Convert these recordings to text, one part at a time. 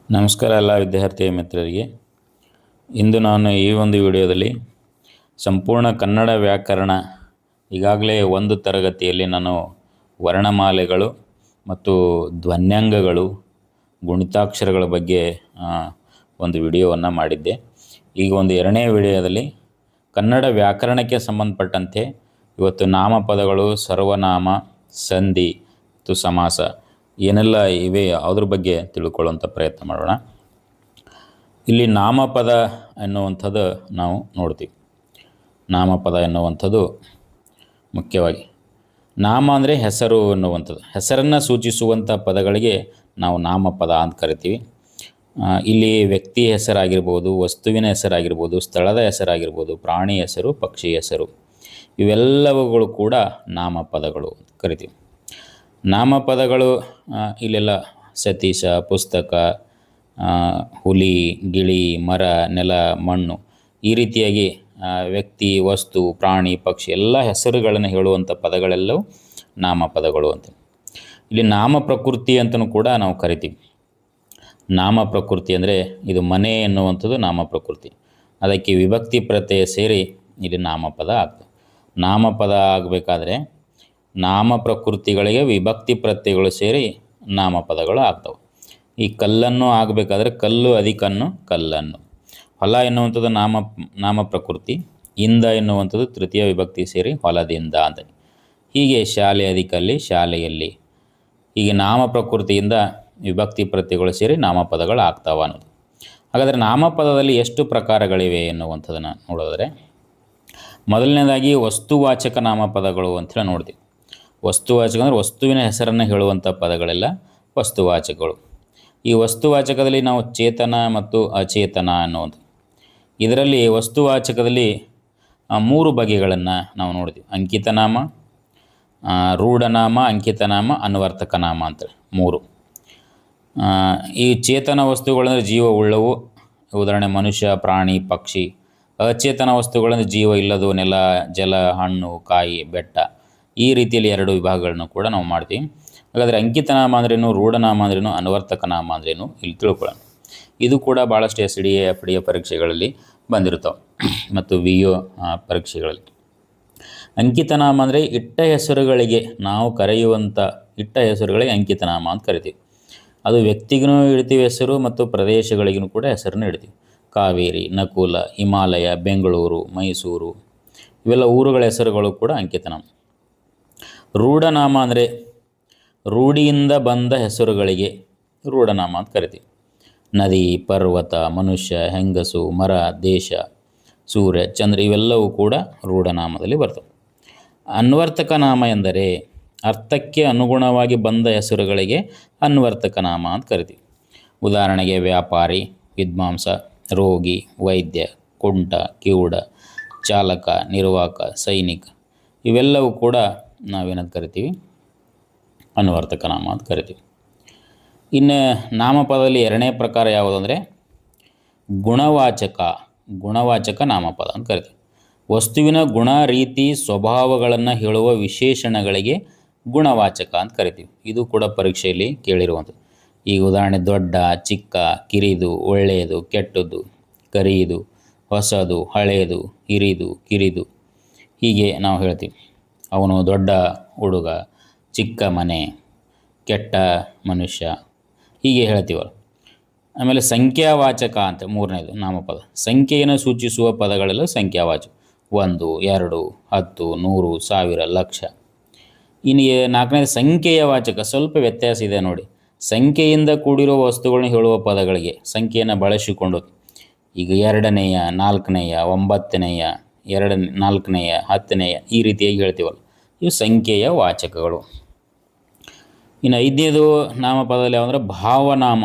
ನಮಸ್ಕಾರ ಎಲ್ಲ ವಿದ್ಯಾರ್ಥಿ ಮಿತ್ರರಿಗೆ. ಇಂದು ನಾನು ಈ ಒಂದು ವಿಡಿಯೋದಲ್ಲಿ ಸಂಪೂರ್ಣ ಕನ್ನಡ ವ್ಯಾಕರಣ ಈಗಾಗಲೇ ಒಂದು ತರಗತಿಯಲ್ಲಿ ನಾನು ವರ್ಣಮಾಲೆಗಳು ಮತ್ತು ಧ್ವನ್ಯಾಂಗಗಳು ಗುಣಿತಾಕ್ಷರಗಳ ಬಗ್ಗೆ ಒಂದು ವಿಡಿಯೋವನ್ನು ಮಾಡಿದ್ದೆ. ಈಗ ಒಂದು ಎರಡನೇ ವಿಡಿಯೋದಲ್ಲಿ ಕನ್ನಡ ವ್ಯಾಕರಣಕ್ಕೆ ಸಂಬಂಧಪಟ್ಟಂತೆ ಇವತ್ತು ನಾಮಪದಗಳು, ಸರ್ವನಾಮ, ಸಂಧಿ ಮತ್ತು ಸಮಾಸ ಏನೆಲ್ಲ ಇವೆ ಅದ್ರ ಬಗ್ಗೆ ತಿಳ್ಕೊಳ್ಳುವಂಥ ಪ್ರಯತ್ನ ಮಾಡೋಣ. ಇಲ್ಲಿ ನಾಮಪದ ಎನ್ನುವಂಥದ್ದು ನಾವು ನೋಡ್ತೀವಿ. ನಾಮಪದ ಎನ್ನುವಂಥದ್ದು ಮುಖ್ಯವಾಗಿ ನಾಮ ಅಂದರೆ ಹೆಸರು ಎನ್ನುವಂಥದ್ದು. ಹೆಸರನ್ನು ಸೂಚಿಸುವಂಥ ಪದಗಳಿಗೆ ನಾವು ನಾಮಪದ ಅಂತ ಕರಿತೀವಿ. ಇಲ್ಲಿ ವ್ಯಕ್ತಿ ಹೆಸರಾಗಿರ್ಬೋದು, ವಸ್ತುವಿನ ಹೆಸರಾಗಿರ್ಬೋದು, ಸ್ಥಳದ ಹೆಸರಾಗಿರ್ಬೋದು, ಪ್ರಾಣಿ ಹೆಸರು, ಪಕ್ಷಿ ಹೆಸರು, ಇವೆಲ್ಲವುಗಳು ಕೂಡ ನಾಮಪದಗಳು ಅಂತ ಕರಿತೀವಿ. ನಾಮಪದಗಳು ಇಲ್ಲೆಲ್ಲ ಸತೀಶ, ಪುಸ್ತಕ, ಹುಲಿ, ಗಿಳಿ, ಮರ, ನೆಲ, ಮಣ್ಣು, ಈ ರೀತಿಯಾಗಿ ವ್ಯಕ್ತಿ, ವಸ್ತು, ಪ್ರಾಣಿ, ಪಕ್ಷಿ ಎಲ್ಲ ಹೆಸರುಗಳನ್ನು ಹೇಳುವಂಥ ಪದಗಳೆಲ್ಲವೂ ನಾಮಪದಗಳು ಅಂತ. ಇಲ್ಲಿ ನಾಮ ಪ್ರಕೃತಿ ಅಂತಲೂ ಕೂಡ ನಾವು ಕರಿತೀವಿ. ನಾಮ ಪ್ರಕೃತಿ ಅಂದರೆ ಇದು ಮನೆ ಎನ್ನುವಂಥದ್ದು ನಾಮ ಪ್ರಕೃತಿ. ಅದಕ್ಕೆ ವಿಭಕ್ತಿ ಪ್ರತ್ಯಯ ಸೇರಿ ಇಲ್ಲಿ ನಾಮಪದ ಆಗ್ತದೆ. ನಾಮಪದ ಆಗಬೇಕಾದ್ರೆ ನಾಮ ಪ್ರಕೃತಿಗಳಿಗೆ ವಿಭಕ್ತಿ ಪ್ರತ್ಯಯಗಳು ಸೇರಿ ನಾಮಪದಗಳು ಆಗ್ತವೆ. ಈ ಕಲ್ಲನ್ನು ಆಗಬೇಕಾದ್ರೆ ಕಲ್ಲು ಅಧಿಕನ್ನು ಕಲ್ಲನ್ನು. ಹೊಲ ಎನ್ನುವಂಥದ್ದು ನಾಮ ಪ್ರಕೃತಿ. ಇಂದ ಎನ್ನುವಂಥದ್ದು ತೃತೀಯ ವಿಭಕ್ತಿ ಸೇರಿ ಹೊಲದಿಂದ ಅಂತ. ಹೀಗೆ ಶಾಲೆ ಅಧಿಕಲ್ಲಿ, ಶಾಲೆಯಲ್ಲಿ, ಹೀಗೆ ನಾಮ ಪ್ರಕೃತಿಯಿಂದ ವಿಭಕ್ತಿ ಪ್ರತ್ಯಯಗಳು ಸೇರಿ ನಾಮಪದಗಳು ಆಗ್ತಾವ ಅನ್ನೋದು. ಹಾಗಾದರೆ ನಾಮಪದದಲ್ಲಿ ಎಷ್ಟು ಪ್ರಕಾರಗಳಿವೆ ಎನ್ನುವಂಥದ್ದನ್ನು ನೋಡಿದ್ರೆ, ಮೊದಲನೇದಾಗಿ ವಸ್ತುವಾಚಕ ನಾಮಪದಗಳು ಅಂತೇಳಿ ನೋಡ್ತೀವಿ. ವಸ್ತುವಾಚಕ ಅಂದರೆ ವಸ್ತುವಿನ ಹೆಸರನ್ನು ಹೇಳುವಂಥ ಪದಗಳೆಲ್ಲ ವಸ್ತುವಾಚಕಗಳು. ಈ ವಸ್ತುವಾಚಕದಲ್ಲಿ ನಾವು ಚೇತನ ಮತ್ತು ಅಚೇತನ ಅನ್ನುವಂಥ. ಇದರಲ್ಲಿ ವಸ್ತುವಾಚಕದಲ್ಲಿ 3 ಬಗೆಗಳನ್ನು ನಾವು ನೋಡ್ತೀವಿ. ಅಂಕಿತನಾಮ, ರೂಢನಾಮ, ಅಂಕಿತನಾಮ, ಅನ್ವರ್ತಕನಾಮ ಅಂತೇಳಿ 3. ಈ ಚೇತನ ವಸ್ತುಗಳಂದರೆ ಜೀವ ಉಳ್ಳವು, ಉದಾಹರಣೆ ಮನುಷ್ಯ, ಪ್ರಾಣಿ, ಪಕ್ಷಿ. ಅಚೇತನ ವಸ್ತುಗಳಂದರೆ ಜೀವ ಇಲ್ಲದು, ನೆಲ, ಜಲ, ಹಣ್ಣು, ಕಾಯಿ, ಬೆಟ್ಟ. ಈ ರೀತಿಯಲ್ಲಿ 2 ವಿಭಾಗಗಳನ್ನು ಕೂಡ ನಾವು ಮಾಡ್ತೀವಿ. ಹಾಗಾದರೆ ಅಂಕಿತನಾಮ ಅಂದ್ರೇನು, ರೂಢನಾಮ ಅಂದ್ರೇನು, ಅನ್ವರ್ತಕನಾಮ ಅಂದ್ರೇನು ಇಲ್ಲಿ ತಿಳ್ಕೊಳ್ಳೋಣ. ಇದು ಕೂಡ ಭಾಳಷ್ಟು SDA FDA ಪರೀಕ್ಷೆಗಳಲ್ಲಿ ಬಂದಿರ್ತಾವೆ ಮತ್ತು VO ಪರೀಕ್ಷೆಗಳಲ್ಲಿ. ಅಂಕಿತನಾಮ ಅಂದರೆ ಇಟ್ಟ ಹೆಸರುಗಳಿಗೆ, ನಾವು ಕರೆಯುವಂಥ ಇಟ್ಟ ಹೆಸರುಗಳಿಗೆ ಅಂಕಿತನಾಮ ಅಂತ ಕರಿತೀವಿ. ಅದು ವ್ಯಕ್ತಿಗೂ ಇಡ್ತೀವಿ ಹೆಸರು ಮತ್ತು ಪ್ರದೇಶಗಳಿಗೂ ಕೂಡ ಹೆಸರನ್ನು ಇಡ್ತೀವಿ. ಕಾವೇರಿ, ನಕುಲ, ಹಿಮಾಲಯ, ಬೆಂಗಳೂರು, ಮೈಸೂರು, ಇವೆಲ್ಲ ಊರುಗಳ ಹೆಸರುಗಳು ಕೂಡ ಅಂಕಿತನಾಮ. ರೂಢನಾಮ ಅಂದರೆ ರೂಢಿಯಿಂದ ಬಂದ ಹೆಸರುಗಳಿಗೆ ರೂಢನಾಮ ಅಂತ ಕರಿತೀವಿ. ನದಿ, ಪರ್ವತ, ಮನುಷ್ಯ, ಹೆಂಗಸು, ಮರ, ದೇಶ, ಸೂರ್ಯ, ಚಂದ್ರ, ಇವೆಲ್ಲವೂ ಕೂಡ ರೂಢನಾಮದಲ್ಲಿ ಬರ್ತವೆ. ಅನ್ವರ್ತಕ ನಾಮ ಎಂದರೆ ಅರ್ಥಕ್ಕೆ ಅನುಗುಣವಾಗಿ ಬಂದ ಹೆಸರುಗಳಿಗೆ ಅನ್ವರ್ತಕ ನಾಮ ಅಂತ ಕರಿತೀವಿ. ಉದಾಹರಣೆಗೆ ವ್ಯಾಪಾರಿ, ವಿದ್ವಾಂಸ, ರೋಗಿ, ವೈದ್ಯ, ಕುಂಟ, ಕಿವುಡ, ಚಾಲಕ, ನಿರ್ವಾಹಕ, ಸೈನಿಕ, ಇವೆಲ್ಲವೂ ಕೂಡ ನಾವೇನಂತ ಕರಿತೀವಿ, ಅನ್ವರ್ತಕ ನಾಮ ಅಂತ ಕರಿತೀವಿ. ಇನ್ನು ನಾಮಪದದಲ್ಲಿ 2ನೇ ಪ್ರಕಾರ ಯಾವುದು ಅಂದರೆ ಗುಣವಾಚಕ ನಾಮಪದ ಅಂತ ಕರಿತೀವಿ. ವಸ್ತುವಿನ ಗುಣ, ರೀತಿ, ಸ್ವಭಾವಗಳನ್ನು ಹೇಳುವ ವಿಶೇಷಣಗಳಿಗೆ ಗುಣವಾಚಕ ಅಂತ ಕರಿತೀವಿ. ಇದು ಕೂಡ ಪರೀಕ್ಷೆಯಲ್ಲಿ ಕೇಳಿರುವಂಥದ್ದು. ಈಗ ಉದಾಹರಣೆ ದೊಡ್ಡ, ಚಿಕ್ಕ, ಕಿರಿದು, ಒಳ್ಳೆಯದು, ಕೆಟ್ಟದ್ದು, ಕರಿಯುದು, ಹೊಸದು, ಹಳೆಯದು, ಹಿರಿದು, ಕಿರಿದು, ಹೀಗೆ ನಾವು ಹೇಳ್ತೀವಿ. ಅವನು ದೊಡ್ಡ ಹುಡುಗ, ಚಿಕ್ಕ ಮನೆ, ಕೆಟ್ಟ ಮನುಷ್ಯ, ಹೀಗೆ ಹೇಳ್ತೀವಲ್ಲ. ಆಮೇಲೆ ಸಂಖ್ಯಾವಾಚಕ ಅಂತ 3ನೇದು ನಾಮಪದ. ಸಂಖ್ಯೆಯನ್ನು ಸೂಚಿಸುವ ಪದಗಳೆಲ್ಲ ಸಂಖ್ಯಾವಾಚಕ. 1, 2, 10, 100, 1000, ಲಕ್ಷ. ಇನ್ನು 4ನೇದು ಸಂಖ್ಯೆಯ ವಾಚಕ. ಸ್ವಲ್ಪ ವ್ಯತ್ಯಾಸ ಇದೆ ನೋಡಿ. ಸಂಖ್ಯೆಯಿಂದ ಕೂಡಿರುವ ವಸ್ತುಗಳನ್ನ ಹೇಳುವ ಪದಗಳಿಗೆ ಸಂಖ್ಯೆಯನ್ನು ಬಳಸಿಕೊಂಡು, ಈಗ 2ನೇಯ, 4ನೇಯ, 9ನೇಯ, 4ನೇಯ, 10ನೇಯ, ಈ ರೀತಿಯಾಗಿ ಹೇಳ್ತೀವಲ್ಲ, ಇವು ಸಂಖ್ಯೆಯ ವಾಚಕಗಳು. ಇನ್ನು 5ನೇದು ನಾಮಪದದಲ್ಲಿ ಯಾವುದಂದ್ರೆ ಭಾವನಾಮ.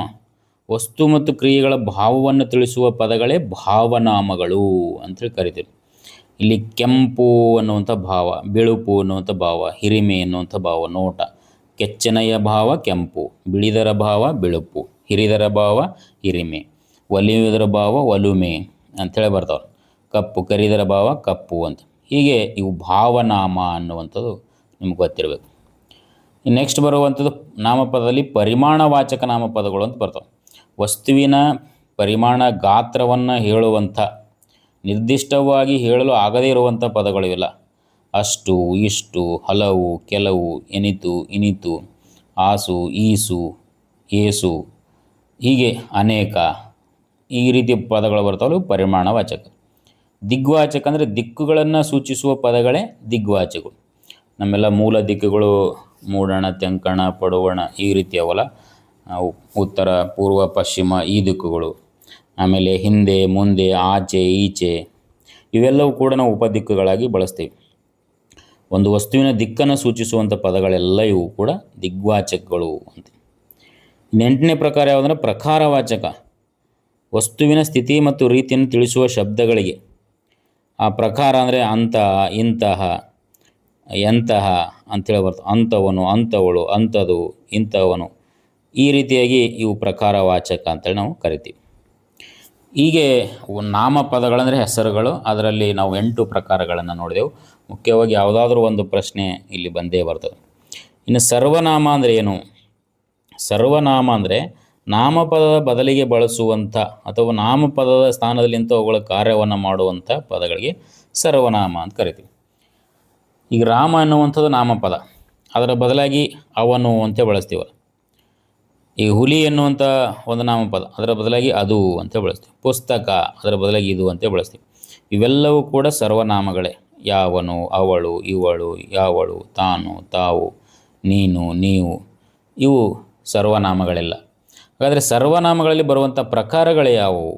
ವಸ್ತು ಮತ್ತು ಕ್ರಿಯೆಗಳ ಭಾವವನ್ನು ತಿಳಿಸುವ ಪದಗಳೇ ಭಾವನಾಮಗಳು ಅಂತೇಳಿ ಕರಿತೀವಿ. ಇಲ್ಲಿ ಕೆಂಪು ಅನ್ನುವಂಥ ಭಾವ, ಬಿಳುಪು ಅನ್ನುವಂಥ ಭಾವ, ಹಿರಿಮೆ ಎನ್ನುವಂಥ ಭಾವ, ನೋಟ. ಕೆಚ್ಚನೆಯ ಭಾವ ಕೆಂಪು, ಬಿಳಿದರ ಭಾವ ಬಿಳುಪು, ಹಿರಿದರ ಭಾವ ಹಿರಿಮೆ, ಒಲಿಯುವುದರ ಭಾವ ಒಲುಮೆ ಅಂಥೇಳಿ ಬರ್ತಾವೆ. ಕಪ್ಪು, ಕರಿದರ ಭಾವ ಕಪ್ಪು ಅಂತ. ಹೀಗೆ ಇವು ಭಾವನಾಮ ಅನ್ನುವಂಥದ್ದು ನಿಮ್ಗೆ ಗೊತ್ತಿರಬೇಕು. ನೆಕ್ಸ್ಟ್ ಬರುವಂಥದ್ದು ನಾಮಪದದಲ್ಲಿ ಪರಿಮಾಣವಾಚಕ ನಾಮಪದಗಳು ಅಂತ ಬರ್ತಾವೆ. ವಸ್ತುವಿನ ಪರಿಮಾಣ ಗಾತ್ರವನ್ನು ಹೇಳುವಂಥ, ನಿರ್ದಿಷ್ಟವಾಗಿ ಹೇಳಲು ಆಗದೇ ಇರುವಂಥ ಪದಗಳಿವೆಲ್ಲ. ಅಷ್ಟು, ಇಷ್ಟು, ಹಲವು, ಕೆಲವು, ಎನಿತು, ಇನಿತು, ಆಸು, ಈಸು, ಏಸು, ಹೀಗೆ ಅನೇಕ, ಈ ರೀತಿಯ ಪದಗಳು ಬರ್ತಾವಲ್ಲ ಪರಿಮಾಣವಾಚಕ. ದಿಗ್ವಾಚಕ ಅಂದರೆ ದಿಕ್ಕುಗಳನ್ನು ಸೂಚಿಸುವ ಪದಗಳೇ ದಿಗ್ವಾಚಕಗಳು. ನಮ್ಮೆಲ್ಲ ಮೂಲ ದಿಕ್ಕುಗಳು ಮೂಡಣ, ತೆಂಕಣ, ಪಡುವಣ ಈ ರೀತಿ ಅವಲ್ಲ. ಉತ್ತರ, ಪೂರ್ವ, ಪಶ್ಚಿಮ ಈ ದಿಕ್ಕುಗಳು. ಆಮೇಲೆ ಹಿಂದೆ, ಮುಂದೆ, ಆಚೆ, ಈಚೆ ಇವೆಲ್ಲವೂ ಕೂಡ ನಾವು ಉಪದಿಕ್ಕುಗಳಾಗಿ ಬಳಸ್ತೀವಿ. ಒಂದು ವಸ್ತುವಿನ ದಿಕ್ಕನ್ನು ಸೂಚಿಸುವಂಥ ಪದಗಳೆಲ್ಲ ಇವು ಕೂಡ ದಿಗ್ವಾಚಕಗಳು ಅಂತ. 8ನೇ ಪ್ರಕಾರ ಯಾವುದಂದ್ರೆ ಪ್ರಕಾರವಾಚಕ. ವಸ್ತುವಿನ ಸ್ಥಿತಿ ಮತ್ತು ರೀತಿಯನ್ನು ತಿಳಿಸುವ ಶಬ್ದಗಳಿಗೆ. ಆ ಪ್ರಕಾರ ಅಂದರೆ ಅಂತಹ, ಇಂತಹ, ಎಂತಹ ಅಂಥೇಳಿ ಬರ್ತವೆ. ಅಂಥವನು, ಅಂಥವಳು, ಅಂಥದು, ಇಂಥವನು, ಈ ರೀತಿಯಾಗಿ ಇವು ಪ್ರಕಾರವಾಚಕ ಅಂತೇಳಿ ನಾವು ಕರಿತೀವಿ. ಹೀಗೆ ನಾಮಪದಗಳಂದರೆ ಹೆಸರುಗಳು. ಅದರಲ್ಲಿ ನಾವು 8 ಪ್ರಕಾರಗಳನ್ನು ನೋಡಿದೆವು. ಮುಖ್ಯವಾಗಿ ಯಾವುದಾದ್ರೂ ಒಂದು ಪ್ರಶ್ನೆ ಇಲ್ಲಿ ಬಂದೇ ಬರ್ತದೆ. ಇನ್ನು ಸರ್ವನಾಮ ಅಂದರೆ ಏನು? ಸರ್ವನಾಮ ಅಂದರೆ ನಾಮಪದದ ಬದಲಿಗೆ ಬಳಸುವಂಥ ಅಥವಾ ನಾಮಪದದ ಸ್ಥಾನದಲ್ಲಿ ನಿಂತು ಅವುಗಳ ಕಾರ್ಯವನ್ನು ಮಾಡುವಂಥ ಪದಗಳಿಗೆ ಸರ್ವನಾಮ ಅಂತ ಕರಿತೀವಿ. ಈಗ ರಾಮ ಎನ್ನುವಂಥದ್ದು ನಾಮಪದ, ಅದರ ಬದಲಾಗಿ ಅವನು ಅಂತ ಬಳಸ್ತೀವಲ್ಲ. ಈ ಹುಲಿ ಎನ್ನುವಂಥ ಒಂದು ನಾಮಪದ, ಅದರ ಬದಲಾಗಿ ಅದು ಅಂತ ಬಳಸ್ತೀವಿ. ಪುಸ್ತಕ, ಅದರ ಬದಲಾಗಿ ಇದು ಅಂತ ಬಳಸ್ತೀವಿ. ಇವೆಲ್ಲವೂ ಕೂಡ ಸರ್ವನಾಮಗಳೇ. ಯಾವನು, ಅವಳು, ಇವಳು, ಯಾವಳು, ತಾನು, ತಾವು, ನೀನು, ನೀವು, ಇವು ಸರ್ವನಾಮಗಳೆಲ್ಲ. ಹಾಗಾದರೆ ಸರ್ವನಾಮಗಳಲ್ಲಿ ಬರುವಂಥ ಪ್ರಕಾರಗಳೇ ಯಾವುವು?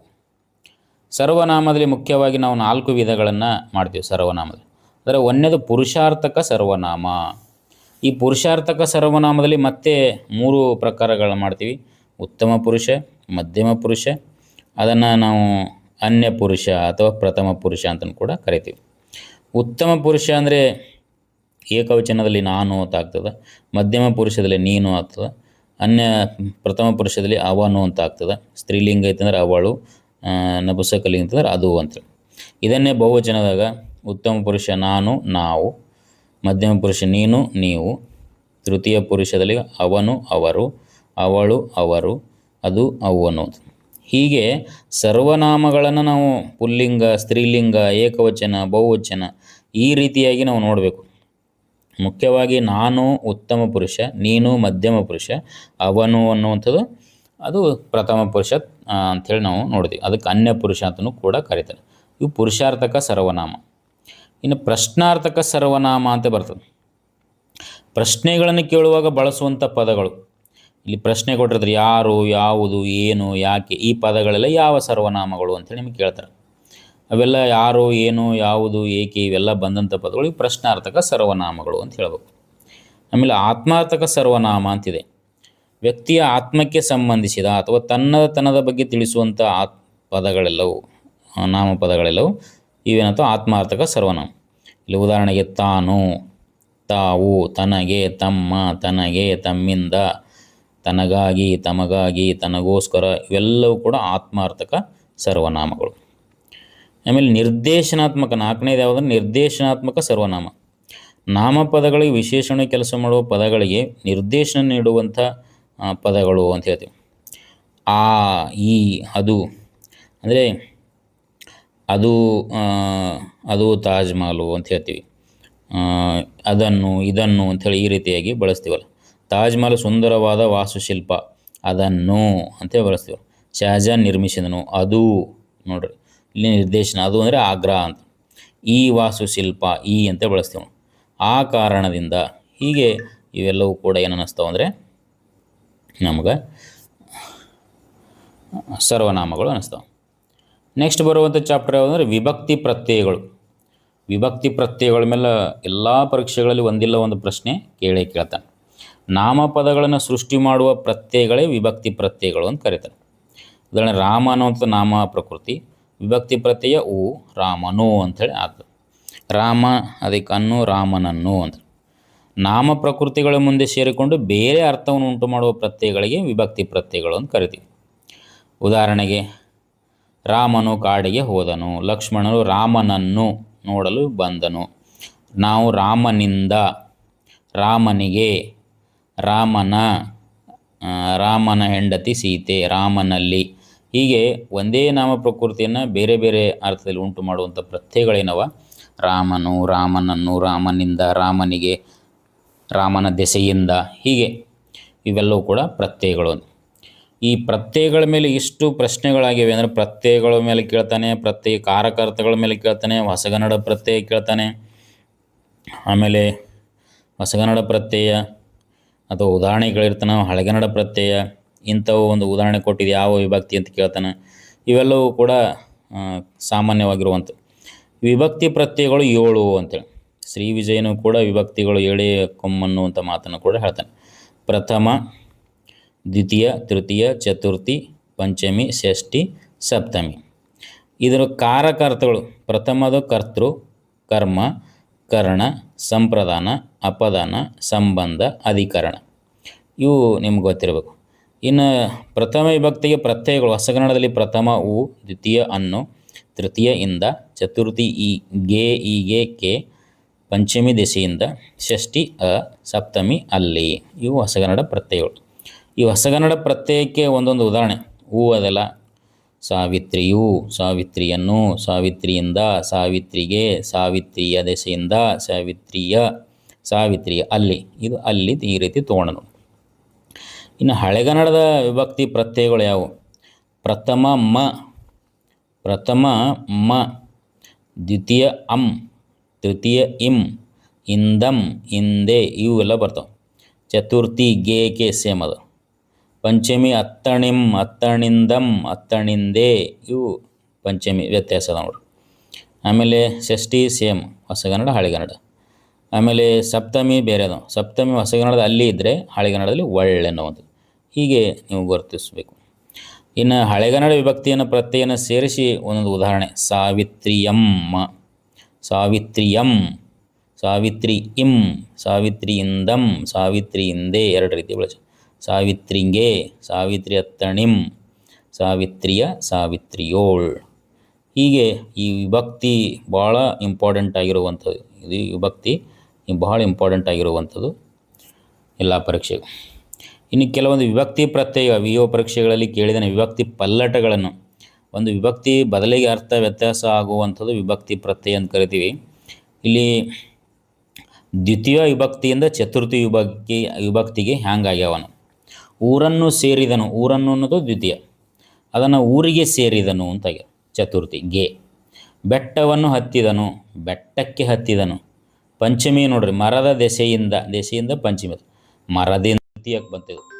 ಸರ್ವನಾಮದಲ್ಲಿ ಮುಖ್ಯವಾಗಿ ನಾವು 4 ವಿಧಗಳನ್ನು ಮಾಡ್ತೀವಿ ಸರ್ವನಾಮದಲ್ಲಿ. ಅದರ ಒಂದನೇದು ಪುರುಷಾರ್ಥಕ ಸರ್ವನಾಮ. ಈ ಪುರುಷಾರ್ಥಕ ಸರ್ವನಾಮದಲ್ಲಿ ಮತ್ತೆ 3 ಪ್ರಕಾರಗಳನ್ನು ಮಾಡ್ತೀವಿ. ಉತ್ತಮ ಪುರುಷ, ಮಧ್ಯಮ ಪುರುಷ, ಅದನ್ನು ನಾವು ಅನ್ಯ ಪುರುಷ ಅಥವಾ ಪ್ರಥಮ ಪುರುಷ ಅಂತಲೂ ಕೂಡ ಕರಿತೀವಿ. ಉತ್ತಮ ಪುರುಷ ಅಂದರೆ ಏಕವಚನದಲ್ಲಿ ನಾನು ಅಂತ ಆಗ್ತದೆ, ಮಧ್ಯಮ ಪುರುಷದಲ್ಲಿ ನೀನು ಆಗ್ತದೆ, ಪ್ರಥಮ ಪುರುಷದಲ್ಲಿ ಅವನು ಅಂತ ಆಗ್ತದೆ. ಸ್ತ್ರೀಲಿಂಗ ಐತಂದ್ರೆ ಅವಳು, ನಪುಂಸಕಲಿಂಗ ಅಂತಂದ್ರೆ ಅದು ಅಂತ. ಇದನ್ನೇ ಬಹುವಚನದಾಗ ಉತ್ತಮ ಪುರುಷ ನಾನು, ನಾವು, ಮಧ್ಯಮ ಪುರುಷ ನೀನು, ನೀವು, ತೃತೀಯ ಪುರುಷದಲ್ಲಿ ಅವನು, ಅವರು, ಅವಳು, ಅವರು, ಅದು, ಅವನು. ಹೀಗೆ ಸರ್ವನಾಮಗಳನ್ನು ನಾವು ಪುಲ್ಲಿಂಗ, ಸ್ತ್ರೀಲಿಂಗ, ಏಕವಚನ, ಬಹುವಚನ ಈ ರೀತಿಯಾಗಿ ನಾವು ನೋಡಬೇಕು. ಮುಖ್ಯವಾಗಿ ನಾನು ಉತ್ತಮ ಪುರುಷ, ನೀನು ಮಧ್ಯಮ ಪುರುಷ, ಅವನು ಅನ್ನುವಂಥದ್ದು ಅದು ಪ್ರಥಮ ಪುರುಷ ಅಂಥೇಳಿ ನಾವು ನೋಡ್ತೀವಿ. ಅದಕ್ಕೆ ಅನ್ಯ ಪುರುಷ ಅಂತಲೂ ಕೂಡ ಕರೀತಾರೆ. ಇವು ಪುರುಷಾರ್ಥಕ ಸರ್ವನಾಮ. ಇನ್ನು ಪ್ರಶ್ನಾರ್ಥಕ ಸರ್ವನಾಮ ಅಂತ ಬರ್ತದೆ. ಪ್ರಶ್ನೆಗಳನ್ನು ಕೇಳುವಾಗ ಬಳಸುವಂಥ ಪದಗಳು. ಇಲ್ಲಿ ಪ್ರಶ್ನೆ ಕೊಟ್ಟಿರ್ತಾರೆ, ಯಾರು, ಯಾವುದು, ಏನು, ಯಾಕೆ, ಈ ಪದಗಳೆಲ್ಲ ಯಾವ ಸರ್ವನಾಮಗಳು ಅಂತೇಳಿ ನಿಮಗೆ ಕೇಳ್ತಾರೆ. ಅವೆಲ್ಲ ಯಾರು, ಏನು, ಯಾವುದು, ಏಕೆ ಇವೆಲ್ಲ ಬಂದಂಥ ಪದಗಳು ಈ ಪ್ರಶ್ನಾರ್ಥಕ ಸರ್ವನಾಮಗಳು ಅಂತ ಹೇಳ್ಬೇಕು. ಆಮೇಲೆ ಆತ್ಮಾರ್ಥಕ ಸರ್ವನಾಮ ಅಂತಿದೆ. ವ್ಯಕ್ತಿಯ ಆತ್ಮಕ್ಕೆ ಸಂಬಂಧಿಸಿದ ಅಥವಾ ತನ್ನದ ಬಗ್ಗೆ ತಿಳಿಸುವಂಥ ಪದಗಳೆಲ್ಲವು, ನಾಮಪದಗಳೆಲ್ಲವು ಇವೇನಂತ ಆತ್ಮಾರ್ಥಕ ಸರ್ವನಾಮ. ಇಲ್ಲಿ ಉದಾಹರಣೆಗೆ ತಾನು, ತಾವು, ತನಗೆ, ತಮ್ಮ, ತನಗೆ, ತಮ್ಮಿಂದ, ತನಗಾಗಿ, ತಮಗಾಗಿ, ತನಗೋಸ್ಕರ ಇವೆಲ್ಲವೂ ಕೂಡ ಆತ್ಮಾರ್ಥಕ ಸರ್ವನಾಮಗಳು. ಆಮೇಲೆ ನಿರ್ದೇಶನಾತ್ಮಕ, 4ನೇದು ಯಾವುದಂದ್ರೆ ನಿರ್ದೇಶನಾತ್ಮಕ ಸರ್ವನಾಮ. ನಾಮಪದಗಳಿಗೆ ವಿಶೇಷಣ ಕೆಲಸ ಮಾಡುವ ಪದಗಳಿಗೆ ನಿರ್ದೇಶನ ನೀಡುವಂಥ ಪದಗಳು ಅಂತ ಹೇಳ್ತೀವಿ. ಆ, ಈ, ಅದು ಅಂದರೆ ಅದು ತಾಜ್ ಮಹಲು ಅಂತ ಹೇಳ್ತೀವಿ. ಅದನ್ನು, ಇದನ್ನು ಅಂಥೇಳಿ ಈ ರೀತಿಯಾಗಿ ಬಳಸ್ತೀವಲ್ಲ. ತಾಜ್ ಮಹಲ್ ಸುಂದರವಾದ ವಾಸ್ತುಶಿಲ್ಪ, ಅದನ್ನು ಅಂತೇಳಿ ಬಳಸ್ತೀವಲ್ಲ. ಶಹಜಾನ್ ನಿರ್ಮಿಸಿದನು, ಅದು ನೋಡ್ರಿ ಇಲ್ಲಿ ನಿರ್ದೇಶನ. ಅದು ಅಂದರೆ ಆಗ್ರಾ ಅಂತ. ಈ ವಾಸ್ತುಶಿಲ್ಪ, ಈ ಅಂತ ಬಳಸ್ತೀವಿ. ಆ ಕಾರಣದಿಂದ, ಹೀಗೆ ಇವೆಲ್ಲವೂ ಕೂಡ ಏನು ಅನ್ನಿಸ್ತಾವೆ ಅಂದರೆ ನಮಗೆ ಸರ್ವನಾಮಗಳು ಅನ್ನಿಸ್ತಾವೆ. ನೆಕ್ಸ್ಟ್ ಬರುವಂಥ ಚಾಪ್ಟರ್ ಯಾವುದಂದ್ರೆ ವಿಭಕ್ತಿ ಪ್ರತ್ಯಯಗಳು. ವಿಭಕ್ತಿ ಪ್ರತ್ಯಯಗಳ ಮೇಲೆ ಎಲ್ಲ ಪರೀಕ್ಷೆಗಳಲ್ಲಿ ಒಂದಿಲ್ಲ ಒಂದು ಪ್ರಶ್ನೆ ಕೇಳ್ತಾನೆ. ನಾಮಪದಗಳನ್ನು ಸೃಷ್ಟಿ ಮಾಡುವ ಪ್ರತ್ಯಯಗಳೇ ವಿಭಕ್ತಿ ಪ್ರತ್ಯಯಗಳು ಅಂತ ಕರೀತಾರೆ. ಉದಾಹರಣೆ ರಾಮ ಅನ್ನುವಂಥ ನಾಮ ಪ್ರಕೃತಿ, ವಿಭಕ್ತಿ ಪ್ರತ್ಯಯ ಉ, ರಾಮನು ಅಂಥೇಳಿ ಆಗ್ತದೆ. ರಾಮ ಅದಕ್ಕೆ ಅನ್ನು, ರಾಮನನ್ನು ಅಂತ. ನಾಮ ಪ್ರಕೃತಿಗಳ ಮುಂದೆ ಸೇರಿಕೊಂಡು ಬೇರೆ ಅರ್ಥವನ್ನು ಉಂಟು ಮಾಡುವ ಪ್ರತ್ಯಯಗಳಿಗೆ ವಿಭಕ್ತಿ ಪ್ರತ್ಯಯಗಳು ಅಂತ ಕರಿತೀವಿ. ಉದಾಹರಣೆಗೆ ರಾಮನು ಕಾಡಿಗೆ ಹೋದನು, ಲಕ್ಷ್ಮಣನು ರಾಮನನ್ನು ನೋಡಲು ಬಂದನು. ನಾವು ರಾಮನಿಂದ, ರಾಮನಿಗೆ, ರಾಮನ ರಾಮನ ಹೆಂಡತಿ ಸೀತೆ, ರಾಮನಲ್ಲಿ. ಹೀಗೆ ಒಂದೇ ನಾಮ ಪ್ರಕೃತಿಯನ್ನು ಬೇರೆ ಬೇರೆ ಅರ್ಥದಲ್ಲಿ ಉಂಟು ಮಾಡುವಂಥ ಪ್ರತ್ಯಯಗಳೇನವ, ರಾಮನು, ರಾಮನನ್ನು, ರಾಮನಿಂದ, ರಾಮನಿಗೆ, ರಾಮನ ದೆಸೆಯಿಂದ, ಹೀಗೆ ಇವೆಲ್ಲವೂ ಕೂಡ ಪ್ರತ್ಯಯಗಳು. ಈ ಪ್ರತ್ಯಯಗಳ ಮೇಲೆ ಇಷ್ಟು ಪ್ರಶ್ನೆಗಳಾಗಿವೆ ಅಂದರೆ ಪ್ರತ್ಯಯಗಳ ಮೇಲೆ ಕೇಳ್ತಾನೆ, ಪ್ರತ್ಯಯ ಕಾರಕಾರ್ಥಗಳ ಮೇಲೆ ಕೇಳ್ತಾನೆ, ಹೊಸಗನ್ನಡ ಪ್ರತ್ಯಯ ಕೇಳ್ತಾನೆ, ಆಮೇಲೆ ಹೊಸಗನ್ನಡ ಪ್ರತ್ಯಯ ಅಥವಾ ಉದಾಹರಣೆಗಳಿರ್ತಾನೆ, ಹಳೆಗನ್ನಡ ಪ್ರತ್ಯಯ, ಇಂಥವು ಒಂದು ಉದಾಹರಣೆ ಕೊಟ್ಟಿದ್ದು ಯಾವ ವಿಭಕ್ತಿ ಅಂತ ಕೇಳ್ತಾನೆ. ಇವೆಲ್ಲವೂ ಕೂಡ ಸಾಮಾನ್ಯವಾಗಿರುವಂಥ ವಿಭಕ್ತಿ ಪ್ರತ್ಯಯಗಳು 7 ಅಂತೇಳಿ. ಶ್ರೀ ವಿಜಯನು ಕೂಡ ವಿಭಕ್ತಿಗಳು 7 ಕೊಮ್ಮನ್ನುವಂಥ ಮಾತನ್ನು ಕೂಡ ಹೇಳ್ತಾನೆ. ಪ್ರಥಮ, ದ್ವಿತೀಯ, ತೃತೀಯ, ಚತುರ್ಥಿ, ಪಂಚಮಿ, ಷಷ್ಠಿ, ಸಪ್ತಮಿ. ಇದರ ಕಾರಕಾರ್ಥಗಳು ಪ್ರಥಮದು ಕರ್ತೃ, ಕರ್ಮ, ಕರ್ಣ, ಸಂಪ್ರದಾನ, ಅಪದಾನ, ಸಂಬಂಧ, ಅಧಿಕರಣ. ಇವು ನಿಮ್ಗೆ ಗೊತ್ತಿರಬೇಕು. ಇನ್ನು ಪ್ರಥಮ ವಿಭಕ್ತಿಗೆ ಪ್ರತ್ಯಯಗಳು ಹೊಸಗನ್ನಡದಲ್ಲಿ ಪ್ರಥಮ ಉ, ದ್ವಿತೀಯ ಅನ್ನು, ತೃತೀಯ ಇಂದ, ಚತುರ್ಥಿ ಈ ಗೆ, ಈಗೆ ಕೆ, ಪಂಚಮಿ ದೆಸೆಯಿಂದ, ಷಷ್ಠಿ ಅ, ಸಪ್ತಮಿ ಅಲ್ಲಿ. ಇವು ಹೊಸಗನ್ನಡ ಪ್ರತ್ಯಯಗಳು. ಈ ಹೊಸಗನ್ನಡ ಪ್ರತ್ಯಯಕ್ಕೆ ಒಂದೊಂದು ಉದಾಹರಣೆ. ಹೂ ಅದೆಲ್ಲ ಸಾವಿತ್ರಿಯು, ಸಾವಿತ್ರಿಯನ್ನು, ಸಾವಿತ್ರಿಯಿಂದ, ಸಾವಿತ್ರಿಗೆ, ಸಾವಿತ್ರಿಯ ದೆಸೆಯಿಂದ, ಸಾವಿತ್ರಿಯ ಅಲ್ಲಿ. ಇದು ಅಲ್ಲಿ ಈ ರೀತಿ ತೊಗೊಂಡು. ಇನ್ನು ಹಳೆಗನ್ನಡದ ವಿಭಕ್ತಿ ಪ್ರತ್ಯಯಗಳು ಯಾವುವು? ಪ್ರಥಮ ಮ, ದ್ವಿತೀಯ ಅಂ, ತೃತೀಯ ಇಂ, ಇಂದಂ, ಇಂದೆ, ಇವೆಲ್ಲ ಬರ್ತಾವೆ. ಚತುರ್ಥಿ ಗೆ ಕೆ ಸೇಮ್ ಅದು. ಪಂಚಮಿ ಅತ್ತಣಿಂ, ಅತ್ತಣಿಂದಂ, ಅತ್ತಣಿಂದೆ, ಇವು ಪಂಚಮಿ ವ್ಯತ್ಯಾಸ ಅದ ನೋಡ್ರಿ. ಆಮೇಲೆ ಷಷ್ಠಿ ಸೇಮ್ ಹೊಸಗನ್ನಡ ಹಳೆಗನ್ನಡ. ಆಮೇಲೆ ಸಪ್ತಮಿ ಬೇರೆ ಅದಾವೆ. ಸಪ್ತಮಿ ಹೊಸಗನ್ನಡದ ಅಲ್ಲಿ ಇದ್ದರೆ ಹಳೆಗನ್ನಡದಲ್ಲಿ ಒಳ್ಳೆನ್ನುವಂಥದ್ದು. ಹೀಗೆ ನೀವು ಗುರುತಿಸಬೇಕು. ಇನ್ನು ಹಳೆಗನ್ನಡ ವಿಭಕ್ತಿಯನ್ನು ಪ್ರತ್ಯಯನ ಸೇರಿಸಿ ಒಂದೊಂದು ಉದಾಹರಣೆ. ಸಾವಿತ್ರಿಯಮ್ಮ, ಸಾವಿತ್ರಿಯಂ, ಸಾವಿತ್ರಿ ಇಂ, ಸಾವಿತ್ರಿಯಿಂದಂ, ಸಾವಿತ್ರಿಯಿಂದೆ, 2 ರೀತಿ ಬಳಸಿ. ಸಾವಿತ್ರಿಗೆ, ಸಾವಿತ್ರಿ ಅತ್ತಣಿಂ, ಸಾವಿತ್ರಿಯ, ಸಾವಿತ್ರಿಯೋಳ್. ಹೀಗೆ ಈ ವಿಭಕ್ತಿ ಭಾಳ ಇಂಪಾರ್ಟೆಂಟ್ ಆಗಿರುವಂಥದ್ದು. ಇದು ವಿಭಕ್ತಿ ಭಾಳ ಇಂಪಾರ್ಟೆಂಟ್ ಆಗಿರುವಂಥದ್ದು ಎಲ್ಲ ಪರೀಕ್ಷೆಗೂ. ಇನ್ನು ಕೆಲವೊಂದು ವಿಭಕ್ತಿ ಪ್ರತ್ಯಯ VO ಪರೀಕ್ಷೆಗಳಲ್ಲಿ ಕೇಳಿದ ವಿಭಕ್ತಿ ಪಲ್ಲಟಗಳನ್ನು, ಒಂದು ವಿಭಕ್ತಿ ಬದಲಿಗೆ ಅರ್ಥ ವ್ಯತ್ಯಾಸ ಆಗುವಂಥದ್ದು ವಿಭಕ್ತಿ ಪ್ರತ್ಯಯ ಅಂತ ಕರಿತೀವಿ. ಇಲ್ಲಿ ದ್ವಿತೀಯ ವಿಭಕ್ತಿಯಿಂದ ಚತುರ್ಥಿ ವಿಭಕ್ತಿಗೆ ಹ್ಯಾಂಗಾಗ್ಯಾವನು. ಊರನ್ನು ಸೇರಿದನು, ಊರನ್ನು ಅನ್ನೋದು ದ್ವಿತೀಯ, ಅದನ್ನು ಊರಿಗೆ ಸೇರಿದನು ಅಂತಾಗ್ಯ ಚತುರ್ಥಿ ಗೆ. ಬೆಟ್ಟವನ್ನು ಹತ್ತಿದನು, ಬೆಟ್ಟಕ್ಕೆ ಹತ್ತಿದನು. ಪಂಚಮಿ ನೋಡ್ರಿ, ಮರದ ದೆಸೆಯಿಂದ, ದೆಸೆಯಿಂದ ಪಂಚಮಿ, ಮರದಿಂದ ತೃತೀಯಕ್ಕೆ ಬಂತಿದ್ದು.